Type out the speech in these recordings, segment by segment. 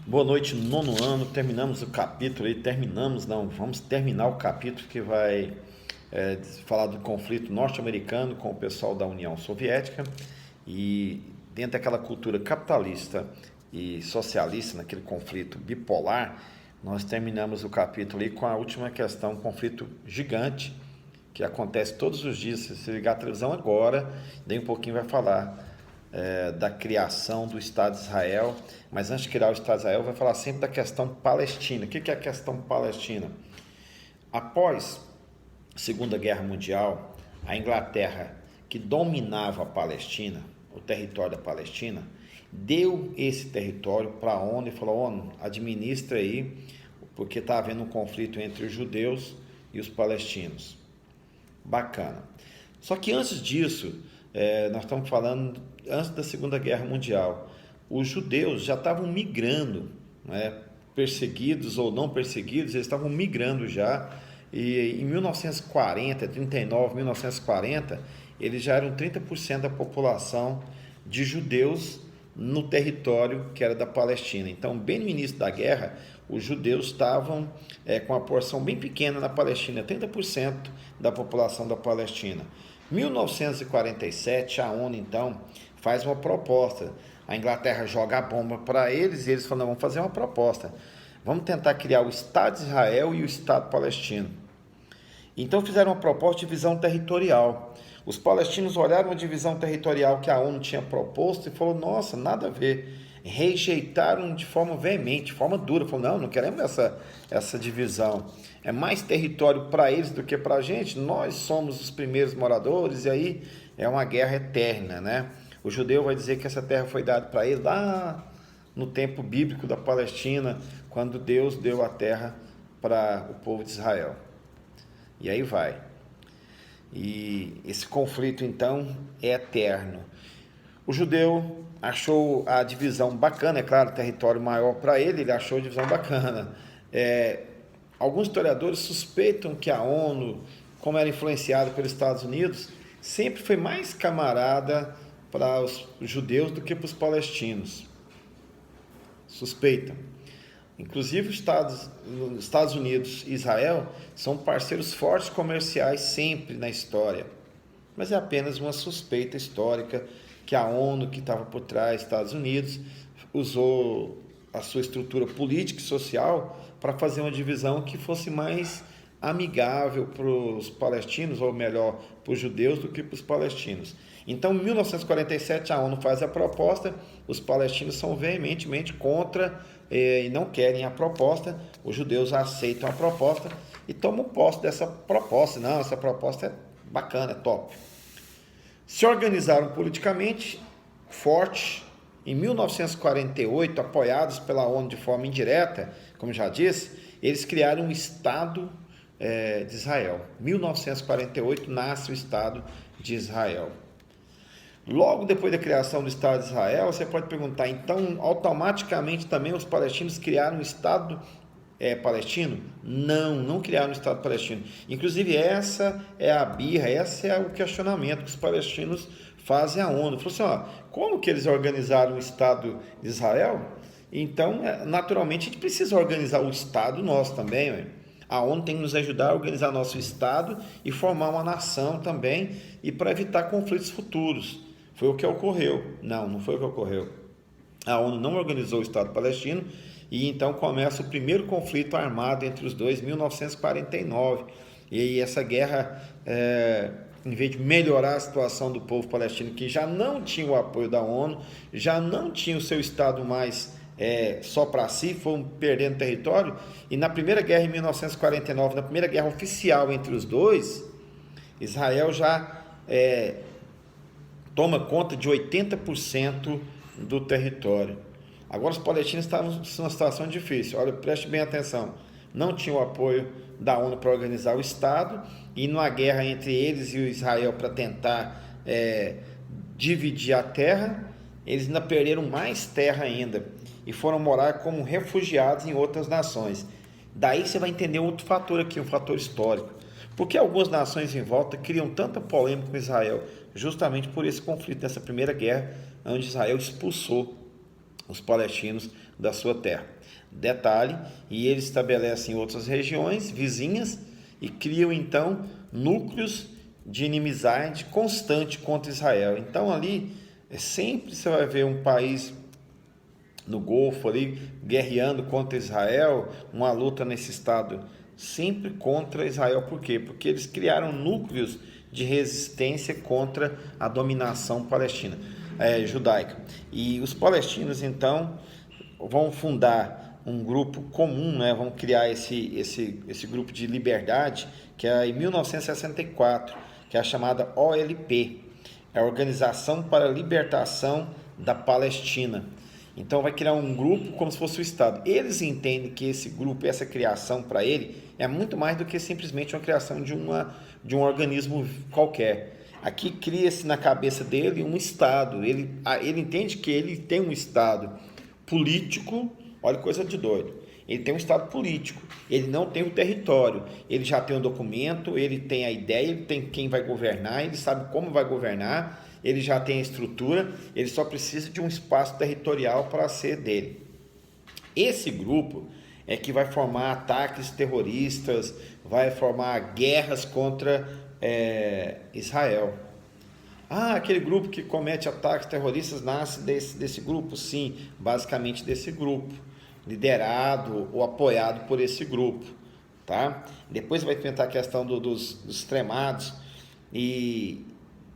Boa noite, nono ano. Terminamos o capítulo aí, vamos terminar o capítulo que vai falar do conflito norte-americano com o pessoal da União Soviética e dentro daquela cultura capitalista e socialista, naquele conflito bipolar, nós terminamos o capítulo aí com a última questão, um conflito gigante que acontece todos os dias. Se você ligar a televisão agora, daí um pouquinho vai falar da criação do Estado de Israel, mas antes de criar o Estado de Israel, vai falar sempre da questão palestina. O que é a questão palestina? Após a Segunda Guerra Mundial, a Inglaterra, que dominava a Palestina, o território da Palestina, deu esse território para a ONU e falou: ONU, administra aí, porque está havendo um conflito entre os judeus e os palestinos. Bacana. Só que antes disso, nós estamos falando antes da Segunda Guerra Mundial, os judeus já estavam migrando, né, perseguidos ou não perseguidos, eles estavam migrando já, e em 1940, 39, 1940, eles já eram 30% da população de judeus no território que era da Palestina. Então, bem no início da guerra, os judeus estavam com uma porção bem pequena na Palestina, 30% da população da Palestina. 1947, a ONU, então, faz uma proposta. A Inglaterra joga a bomba para eles e eles falam: vamos fazer uma proposta. Vamos tentar criar o Estado de Israel e o Estado palestino. Então fizeram uma proposta de divisão territorial. Os palestinos olharam a divisão territorial que a ONU tinha proposto e falaram: nossa, nada a ver. Rejeitaram de forma veemente, de forma dura. Falaram: não queremos essa divisão. É mais território para eles do que para a gente. Nós somos os primeiros moradores e aí é uma guerra eterna, né? O judeu vai dizer que essa terra foi dada para ele lá no tempo bíblico da Palestina, quando Deus deu a terra para o povo de Israel. E aí vai. E esse conflito, então, é eterno. O judeu achou a divisão bacana, é claro, território maior para ele, ele achou a divisão bacana. Alguns historiadores suspeitam que a ONU, como era influenciada pelos Estados Unidos, sempre foi mais camarada para os judeus do que para os palestinos. Suspeitam. Inclusive, os Estados Unidos e Israel são parceiros fortes comerciais sempre na história. Mas é apenas uma suspeita histórica que a ONU, que estava por trás, Estados Unidos, usou a sua estrutura política e social para fazer uma divisão que fosse mais amigável para os palestinos, ou melhor, para os judeus, do que para os palestinos. Então, em 1947, a ONU faz a proposta, os palestinos são veementemente contra e não querem a proposta, os judeus aceitam a proposta e tomam posse dessa proposta. Não, essa proposta é bacana, é top. Se organizaram politicamente forte. Em 1948, apoiados pela ONU de forma indireta, como já disse, eles criaram um Estado de Israel. Em 1948 nasce o Estado de Israel. Logo depois da criação do Estado de Israel, você pode perguntar: então automaticamente também os palestinos criaram um Estado palestino? Não criaram um Estado palestino. Inclusive essa é a birra, esse é o questionamento que os palestinos fazem à ONU. Falou assim: como que eles organizaram o Estado de Israel? Então, naturalmente, a gente precisa organizar o Estado nosso também, ué. A ONU tem que nos ajudar a organizar nosso Estado e formar uma nação também, e para evitar conflitos futuros. Foi o que ocorreu. Não foi o que ocorreu. A ONU não organizou o Estado palestino e então começa o primeiro conflito armado entre os dois, em 1949. E aí essa guerra, em vez de melhorar a situação do povo palestino, que já não tinha o apoio da ONU, já não tinha o seu Estado mais só para si, foram perdendo território. E na primeira guerra, em 1949, na primeira guerra oficial entre os dois, Israel já toma conta de 80% do território. Agora os palestinos estavam numa situação difícil. Olha, preste bem atenção. Não tinha o apoio da ONU para organizar o Estado, e numa guerra entre eles e o Israel para tentar dividir a terra, eles ainda perderam mais terra ainda e foram morar como refugiados em outras nações. Daí você vai entender outro fator aqui, um fator histórico. Porque algumas nações em volta criam tanta polêmica com Israel? Justamente por esse conflito, nessa primeira guerra, onde Israel expulsou os palestinos da sua terra. Detalhe, e eles estabelecem outras regiões vizinhas e criam então núcleos de inimizade constante contra Israel. Então ali sempre você vai ver um país no Golfo ali guerreando contra Israel, uma luta nesse estado sempre contra Israel. Por quê? Porque eles criaram núcleos de resistência contra a dominação palestina, judaica. E os palestinos então vão fundar um grupo comum, né? Vão criar esse grupo de liberdade, que é em 1964, que é a chamada OLP, é a Organização para a Libertação da Palestina. Então vai criar um grupo como se fosse o Estado. Eles entendem que esse grupo, essa criação para ele, é muito mais do que simplesmente uma criação de um organismo qualquer. Aqui cria-se na cabeça dele um Estado. Ele entende que ele tem um Estado político, olha que coisa de doido. Ele tem um Estado político, ele não tem o território, ele já tem um documento, ele tem a ideia, ele tem quem vai governar, ele sabe como vai governar, ele já tem a estrutura, ele só precisa de um espaço territorial para ser dele. Esse grupo é que vai formar ataques terroristas, vai formar guerras contra Israel. Aquele grupo que comete ataques terroristas nasce desse grupo? Sim, basicamente desse grupo, liderado ou apoiado por esse grupo, tá? Depois vai enfrentar a questão dos extremados e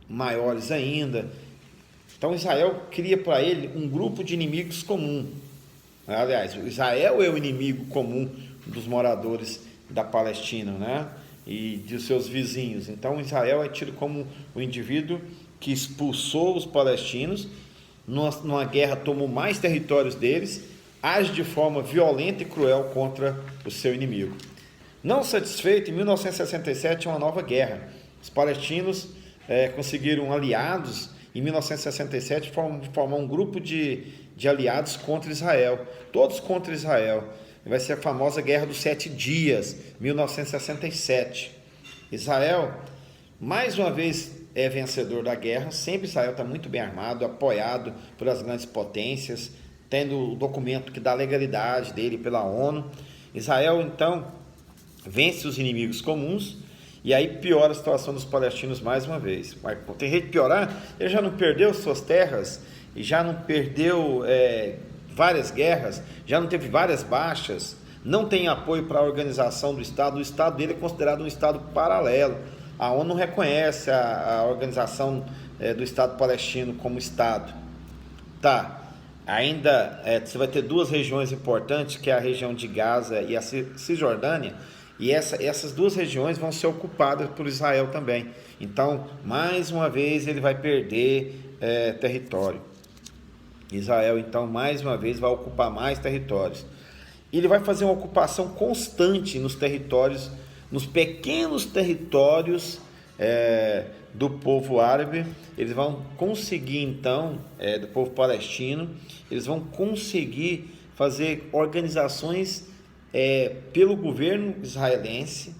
maiores ainda. Então Israel cria para ele um grupo de inimigos comum. Aliás, Israel é o inimigo comum dos moradores da Palestina, né? E de seus vizinhos. Então Israel é tido como o indivíduo que expulsou os palestinos, numa guerra tomou mais territórios deles, age de forma violenta e cruel contra o seu inimigo. Não satisfeito, em 1967 uma nova guerra. Os palestinos conseguiram aliados em 1967 formar um grupo de aliados contra Israel, todos contra Israel. Vai ser a famosa Guerra dos 7 Dias, 1967. Israel, mais uma vez, é vencedor da guerra. Sempre Israel está muito bem armado, apoiado pelas grandes potências, tendo o documento que dá legalidade dele pela ONU. Israel, então, vence os inimigos comuns e aí piora a situação dos palestinos mais uma vez. Mas tem jeito de piorar? Ele já não perdeu suas terras e já não perdeu várias guerras, já não teve várias baixas, não tem apoio para a organização do Estado. O Estado dele é considerado um Estado paralelo. A ONU não reconhece a organização do Estado palestino como Estado. Tá. Ainda você vai ter duas regiões importantes, que é a região de Gaza e a Cisjordânia, e essas duas regiões vão ser ocupadas por Israel também. Então, mais uma vez, ele vai perder território. Israel, então, mais uma vez, vai ocupar mais territórios. Ele vai fazer uma ocupação constante nos territórios, nos pequenos territórios do povo árabe. Eles vão conseguir, então, do povo palestino, eles vão conseguir fazer organizações pelo governo israelense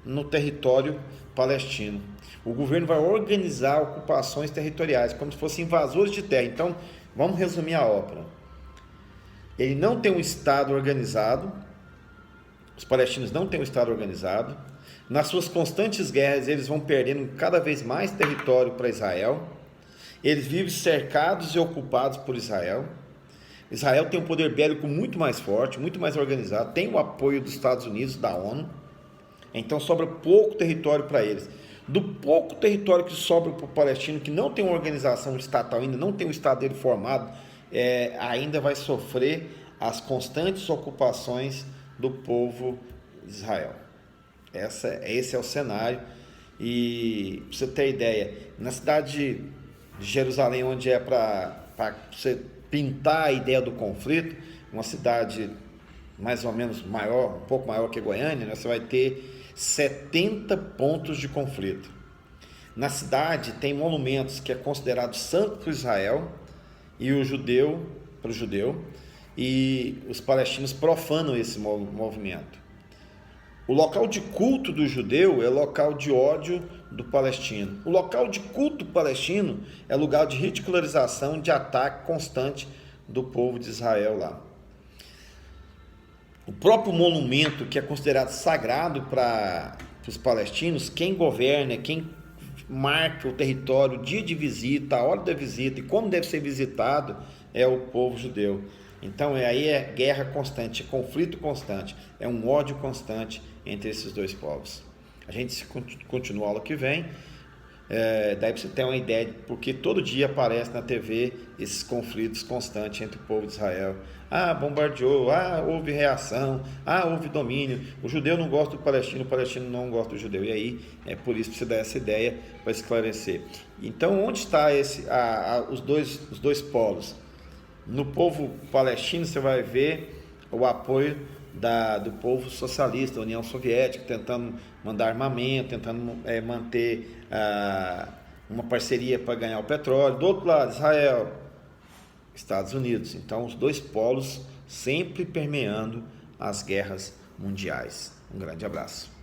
no território palestino. O governo vai organizar ocupações territoriais, como se fossem invasores de terra. Então, vamos resumir a ópera. Ele não tem um Estado organizado, os palestinos não têm um Estado organizado. Nas suas constantes guerras, eles vão perdendo cada vez mais território para Israel. Eles vivem cercados e ocupados por Israel. Israel tem um poder bélico muito mais forte, muito mais organizado, tem o apoio dos Estados Unidos, da ONU. Então sobra pouco território para eles. Do pouco território que sobra para o palestino, que não tem uma organização estatal ainda, não tem o Estado dele formado, ainda vai sofrer as constantes ocupações do povo de Israel. Esse é o cenário. E para você ter ideia, na cidade de Jerusalém, onde é para você pintar a ideia do conflito, uma cidade mais ou menos maior, um pouco maior que Goiânia, né, você vai ter 70 pontos de conflito. Na cidade tem monumentos que é considerado santo para Israel e para o judeu, e os palestinos profanam esse movimento. O local de culto do judeu é local de ódio do palestino. O local de culto palestino é lugar de ridicularização, de ataque constante do povo de Israel lá. o próprio monumento que é considerado sagrado para os palestinos, quem governa, quem marca o território, o dia de visita, a hora da visita e como deve ser visitado é o povo judeu. Então aí é guerra constante, é conflito constante, é um ódio constante entre esses dois povos. A gente continua a aula que vem, daí para você ter uma ideia de porque todo dia aparece na TV esses conflitos constantes entre o povo de Israel. Bombardeou, houve reação, houve domínio, o judeu não gosta do palestino, o palestino não gosta do judeu. E aí é por isso que você dá essa ideia para esclarecer. Então onde está os dois polos? No povo palestino você vai ver o apoio do povo socialista, da União Soviética, tentando mandar armamento, tentando manter uma parceria para ganhar o petróleo. Do outro lado, Israel, Estados Unidos. Então, os dois polos sempre permeando as guerras mundiais. Um grande abraço.